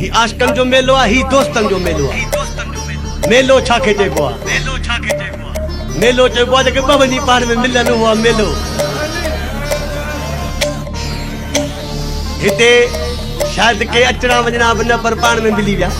ही आशिकन जो मेलो आ, ही दोस्तन जो मेलो आ। मेलो छा खे चइबो आ? मेलो चइबो आ जेके ॿ वञी पाण में मिलन हुआ मेलो। हिते शायद के अचणा वञणा बि न पर पाण में मिली विया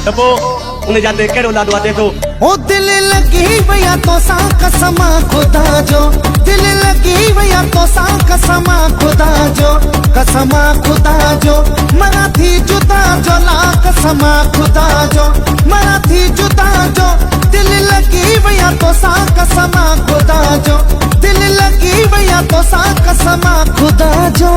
त पोइ उन जाते कहिड़ो लाॾो आहे तो ओ दिल लगी भैया तो सा कसमा खुदा जो, दिल लगी भैया तो सा कसमा खुदा जो, कसमा खुदा जो मरा थी जुदा जो, ला कसमा खुदा जो मरा थी जुदा जो। दिल लगी भैया तो सा कसमा खुदा जो, दिल लगी भैया तो सा कसमा खुदा जो।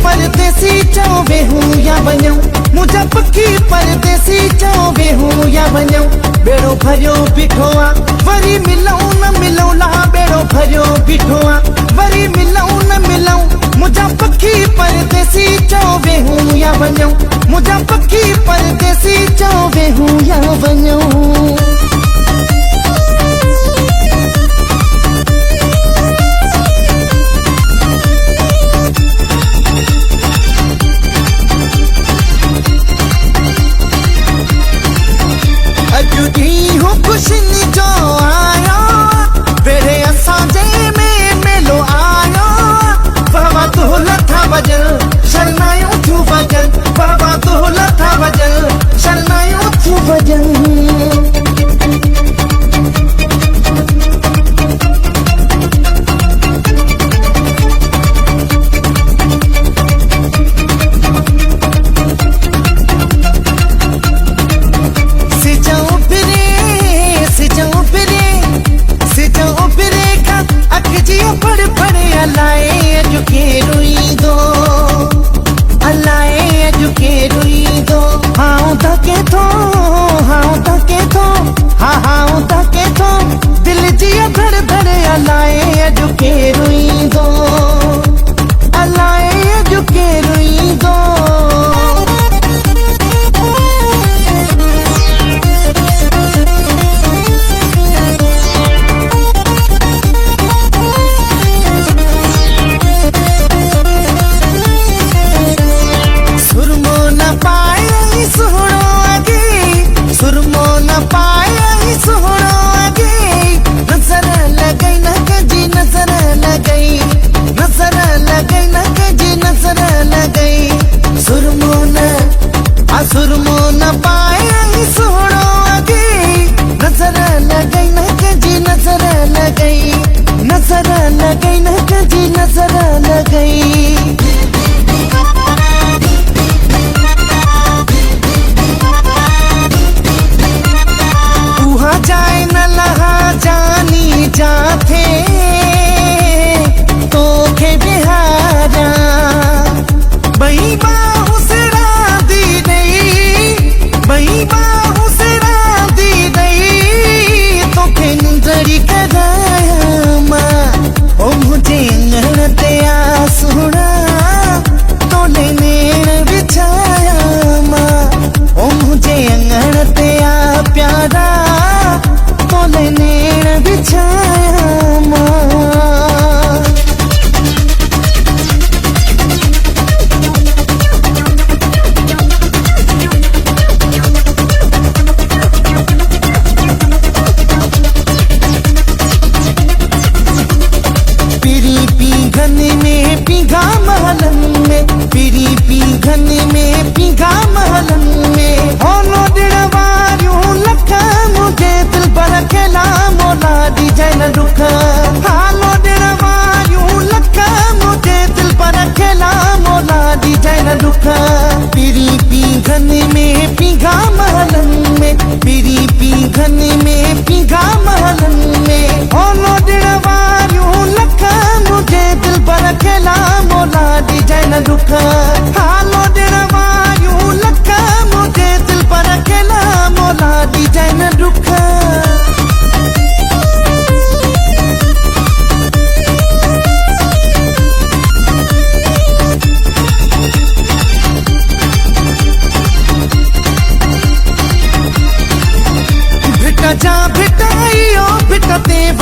परदेसी चौबे हूँ या बनो, मुझा पक्की परदेसी चौबे हूँ या बनो। बेड़ो भरियो बिठो आ वरी मिलऊं न मिलऊं, ला बेड़ो भरियो बिठो आ वरी मिलऊं न मिलऊं। मुझा पक्की परदेसी चौबे हूँ या बनो, मुझा पक्की परदेसी चौबे हूँ या बनो। खुशी जो आयो तेरे असांजे में मेलो आयो। बाबा तोला था वजन शरनायो तू वजन, बाबा तोला था वजन शरनायो तू वजन।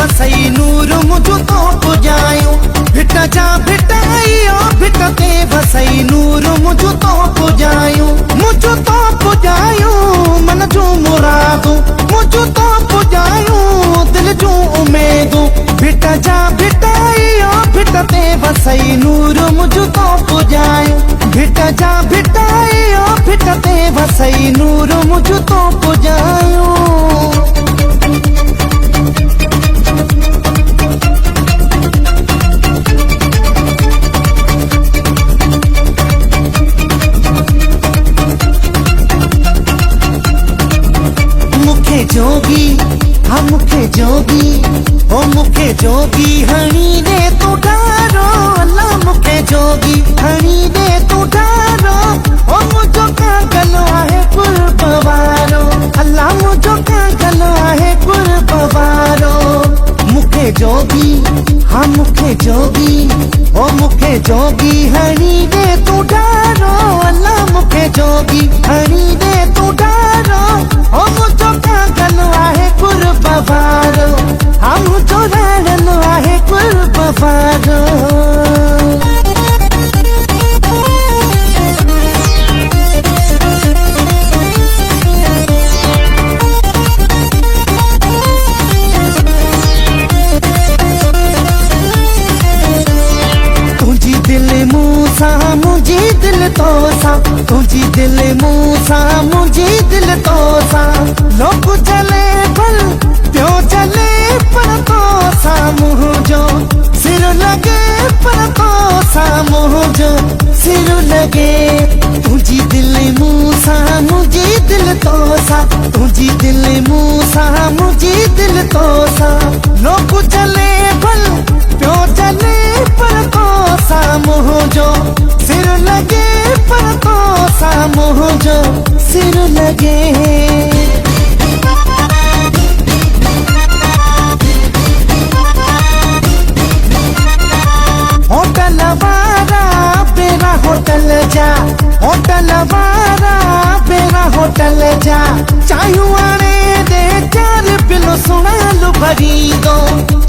वसई नूर मुझो तो पुजायो भिट जा भिटाइयो भिटते वसई नूर मुझो तो पुजायो मन जो मुरादो मुझो तो पुजायो दिल जो उम्मीदो भिट जा भिटाइयो भिटते वसई नूर मुझो तो पुजायो भिट जा भिटाइयो भिटते वसई नूर मुझो तो पुजायो जोगी हाँ मुखे जोगी ओ मुखे जोगी हणी दे तू डारो अल्लाह मुखे जोगी हणी दे तू डारो ओ मुझो कागलो आहे कुर्बवारो अल्लाह मुझो कागलो आहे कुर्बवारो मुखे जोगी हाँ मुखे जोगी ओ मुखे जोगी हणी दे तू डारो अल्लाह मुखे जोगी हणी दे तू डारो ओ मुझो कागलो आहे कुर्बवारो हाँ मुझो राणलो आहे कुर्बवारो मुझी दिल तो सा तुझी दिल मूसा मुझी दिल तो सा लोग चले भल प्यो चले पर तो सा मुझो सिर लगे पर तो सा मुझो सिर लगे तुझी दिल मूसा मुझी दिल तो सा तुझी दिल मूसा मुझी दिल तो सा लोग चले भल प्यो चले पर तो सा मुझो सिर लगे पर तो सा मुझो सिर लगे होटल वारा बेरा होटल जा होटल वारा बेरा होटल जा चाहू आने दे चार बिलो सुना लू भरी दो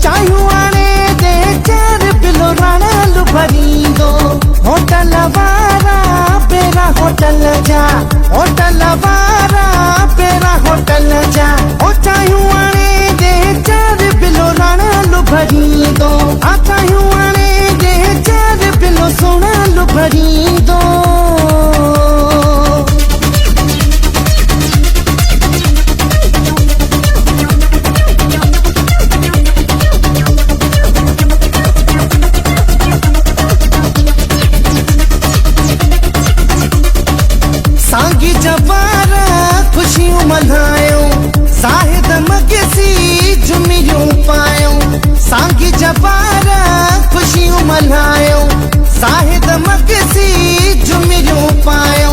चाहू आने दे चार बिलो राणा लू भरी दो होटल वारा बेरा होटल जा होटल वारा बेरा होटल जा ओ चाहू आने दे चार बिलो राणा लू भरी दो आ चाहू आने दे चार बिलो सोना लू भरी दो सांगी जवारा खुशियों मल्हायो साहिद मगसी जुमियूं पायो सांगी जवारा खुशियों मल्हायो साहिद मगसी जुमियूं पायो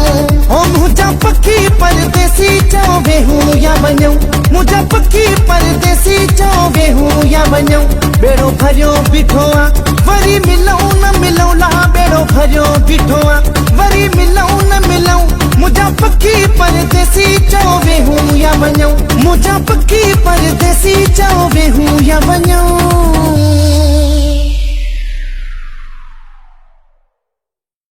ओ मुझा पखी परदेसी चओ वेहूं या वञो मुझा पखी परदेसी चओ वेहूं या वञो बेड़ो भरियो बीठो आ वरी मिलऊं न मिलऊं ला बेड़ो भरियो बीठो आ वरी मिलऊं न मिलऊं मुझा पखी परदेसी चओ वेहूं या वञो मुझा पखी परदेसी चओ वेहूं या वञो